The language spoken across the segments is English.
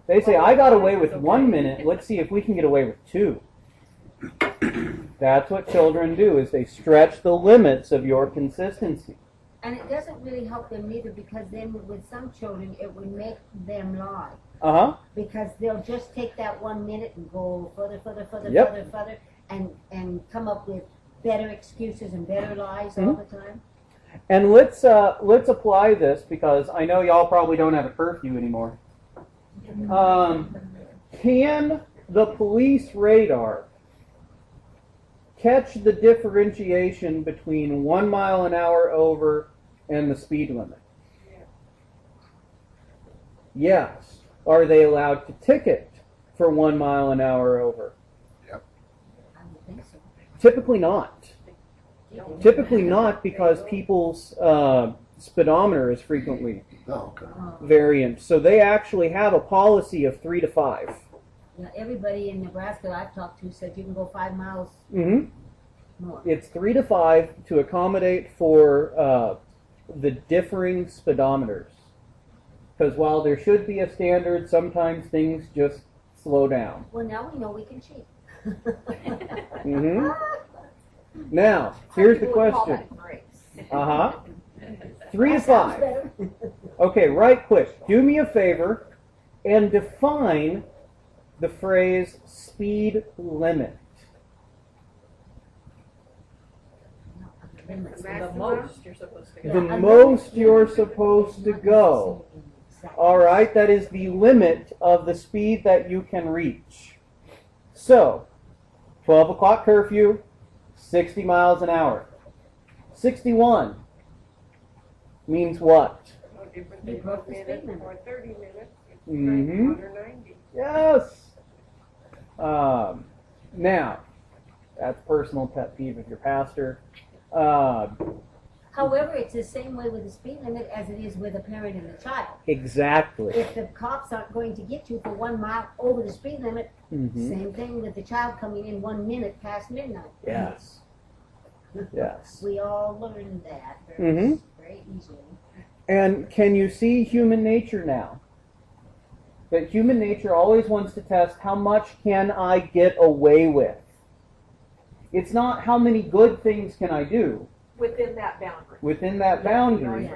They say, I got away with 1 minute, let's see if we can get away with 2. That's what children do, is they stretch the limits of your consistency. And it doesn't really help them neither, because then with some children it would make them lie. Because they'll just take that 1 minute and go further, and come up with better excuses and better lies all the time. And let's apply this, because I know y'all probably don't have a curfew anymore. Can the police radar catch the differentiation between 1 mile an hour over and the speed limit? Yes. Are they allowed to ticket for 1 mile an hour over? Yep. I would think so. Typically not. Typically not, because people's speedometer is frequently variant. So they actually have a policy of 3 to 5. Yeah, everybody in Nebraska I've talked to said you can go 5 miles more. It's 3 to 5 to accommodate for the differing speedometers. Because while there should be a standard, sometimes things just slow down. Well, now we know we can cheat. Now, here's the question. 3 to 5. Okay, right quick. Do me a favor and define the phrase speed limit. The most you're supposed to go. The most you're supposed to go. All right, that is the limit of the speed that you can reach. So, 12 o'clock curfew, 60 miles an hour. 61 means what? No different than 1 minute or 30 minutes. It's Mm-hmm. 91 or 90. Yes. Now, that's personal pet peeve of your pastor. However, it's the same way with the speed limit as it is with a parent and a child. Exactly. If the cops aren't going to get you for 1 mile over the speed limit, same thing with the child coming in 1 minute past midnight. Yes. Yes. We all learned that very easily. And can you see human nature now? That human nature always wants to test how much can I get away with. It's not how many good things can I do. Within that boundary. Within that boundary,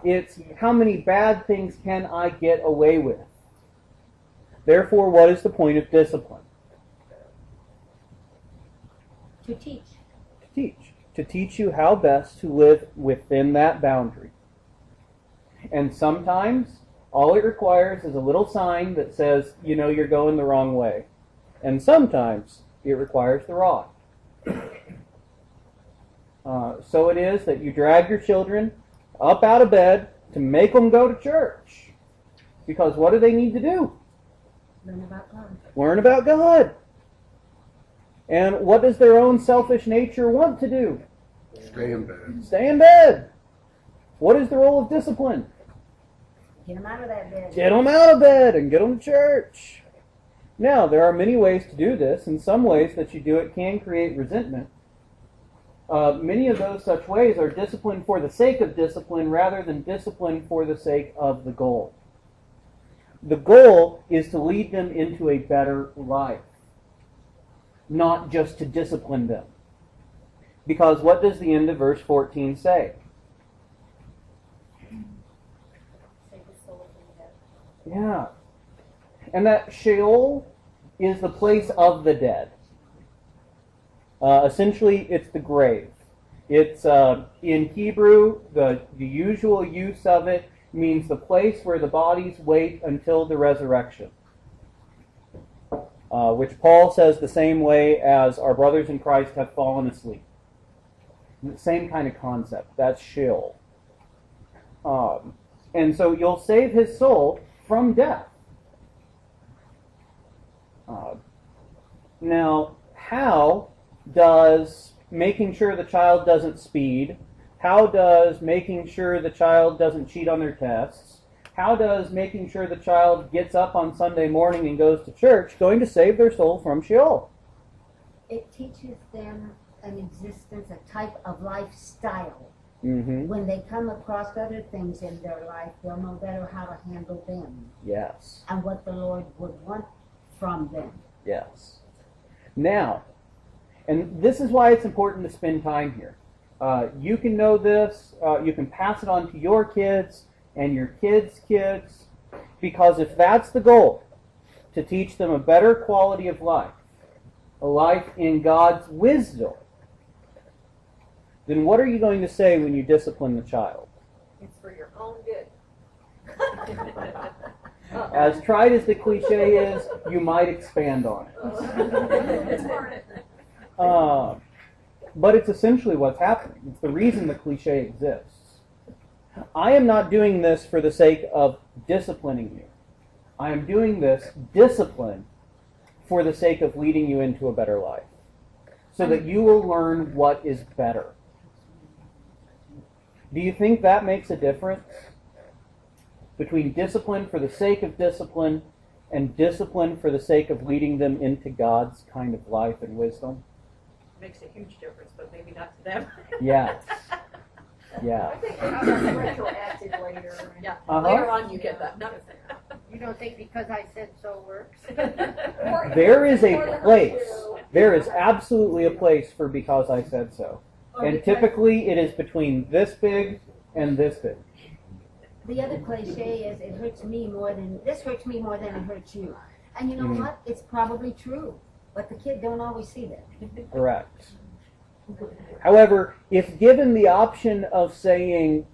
it's how many bad things can I get away with. Therefore, what is the point of discipline? To teach. To teach. To teach you how best to live within that boundary. And sometimes, all it requires is a little sign that says, you know, you're going the wrong way. And sometimes, it requires the rod. So it is that you drag your children up out of bed to make them go to church. Because what do they need to do? Learn about God. Learn about God. And what does their own selfish nature want to do? Stay in bed. Stay in bed. What is the role of discipline? Get them out of that bed. Get them out of bed and get them to church. Now, there are many ways to do this, and some ways that you do it can create resentment. Many of those such ways are discipline for the sake of discipline rather than discipline for the sake of the goal. The goal is to lead them into a better life, not just to discipline them. Because what does the end of verse 14 say? Yeah. And that Sheol is the place of the dead. Essentially, it's the grave. It's, in Hebrew, the usual use of it means the place where the bodies wait until the resurrection. Which Paul says the same way as our brothers in Christ have fallen asleep. The same kind of concept. That's Sheol. And so you'll save his soul from death. Now, how does making sure the child doesn't speed, how does making sure the child doesn't cheat on their tests, how does making sure the child gets up on Sunday morning and goes to church going to save their soul from Sheol? It teaches them an existence, a type of lifestyle When they come across other things in their life, they'll know better how to handle them. Yes. And what the Lord would want from them. Yes. Now, and this is why it's important to spend time here. You can know this, you can pass it on to your kids and your kids' kids, because if that's the goal, to teach them a better quality of life, a life in God's wisdom, then what are you going to say when you discipline the child? It's for your own good. As tried as the cliche is, you might expand on it. But it's essentially what's happening. It's the reason the cliche exists. I am not doing this for the sake of disciplining you. I am doing this discipline for the sake of leading you into a better life, so that you will learn what is better. Do you think that makes a difference between discipline for the sake of discipline and discipline for the sake of leading them into God's kind of life and wisdom? Makes a huge difference, but maybe not to them. Yes. Yeah. I think that's retroactive later. Yeah. Later on you get that. No. You don't think because I said so works? There is a place. There is absolutely a place for because I said so. And typically it is between this big and this big. The other cliche is this hurts me more than it hurts you. And you know what? It's probably true. But the kid don't always see that. Correct. However, if given the option of saying,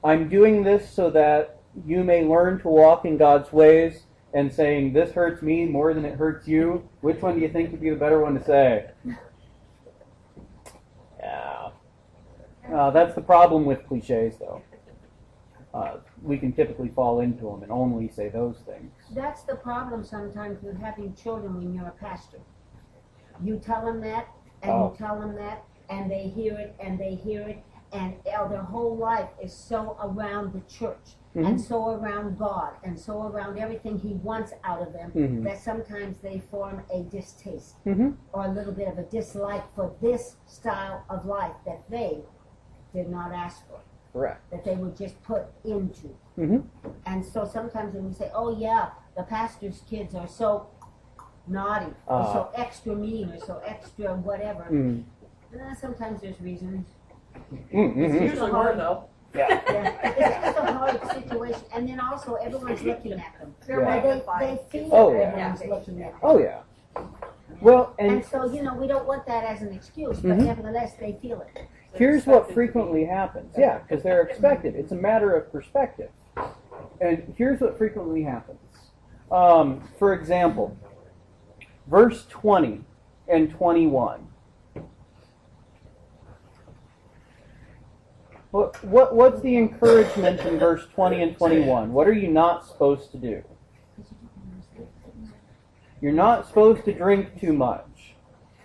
I'm doing this so that you may learn to walk in God's ways, and saying, this hurts me more than it hurts you, which one do you think would be the better one to say? Yeah. That's the problem with cliches, though. We can typically fall into them and only say those things. That's the problem sometimes with having children when you're a pastor. You tell them that, and you tell them that, and they hear it, and they hear it, and their whole life is so around the church, and so around God, and so around everything He wants out of them, that sometimes they form a distaste, or a little bit of a dislike for this style of life that they did not ask for. Correct. That they were just put into. And so sometimes when we say, oh yeah, the pastor's kids are so naughty, or so extra mean, or so extra whatever, sometimes there's reasons. It's usually more though. Yeah. It's just a hard situation. And then also everyone's looking at them. They feel everyone's looking at them. Oh yeah. Well, and so, we don't want that as an excuse, but nevertheless they feel it. Here's what frequently happens. Yeah, because they're expected. It's a matter of perspective. And here's what frequently happens. For example, verse 20 and 21. What's the encouragement in verse 20 and 21? What are you not supposed to do? You're not supposed to drink too much.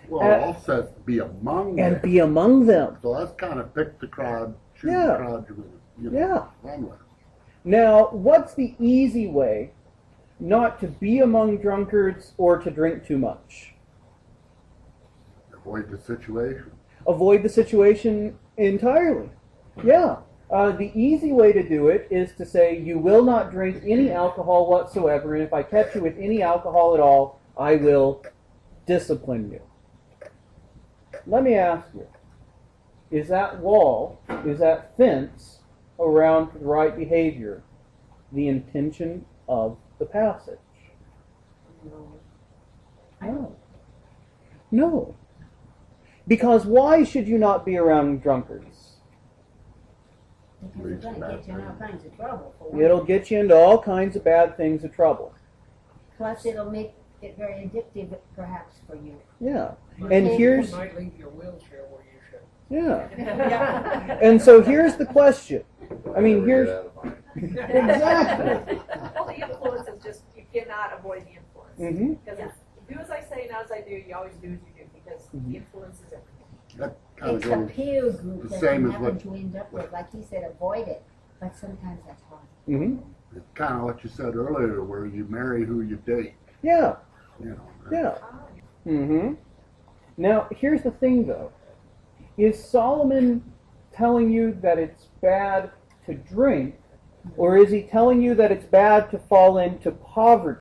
Well, it all says be among them. And be among them. So that's kind of pick the crowd, choose the crowd to run with. Now, what's the easy way not to be among drunkards or to drink too much? Avoid the situation. Avoid the situation entirely. Yeah. The easy way to do it is to say, you will not drink any alcohol whatsoever, and if I catch you with any alcohol at all, I will discipline you. Let me ask you, is that wall, is that fence around the right behavior the intention of the passage? No. No. Because why should you not be around drunkards? Because it's going to get you in all kinds of trouble. It'll get you into all kinds of bad things of trouble. Plus it'll make it very addictive perhaps for you. Yeah. And here's... You might leave your wheelchair where you should. Yeah. And so here's the question. I mean, here's... Exactly. Well, the influence is just, you cannot avoid the influence. Because do as I say, not as I do, you always do as you do, because the influence is everything. It's a peer group that same you as happen to end up with. Like he said, avoid it. But sometimes that's hard. It's kind of what you said earlier, where you marry who you date. Yeah. Yeah. Now, here's the thing, though. Is Solomon telling you that it's bad to drink, or is he telling you that it's bad to fall into poverty?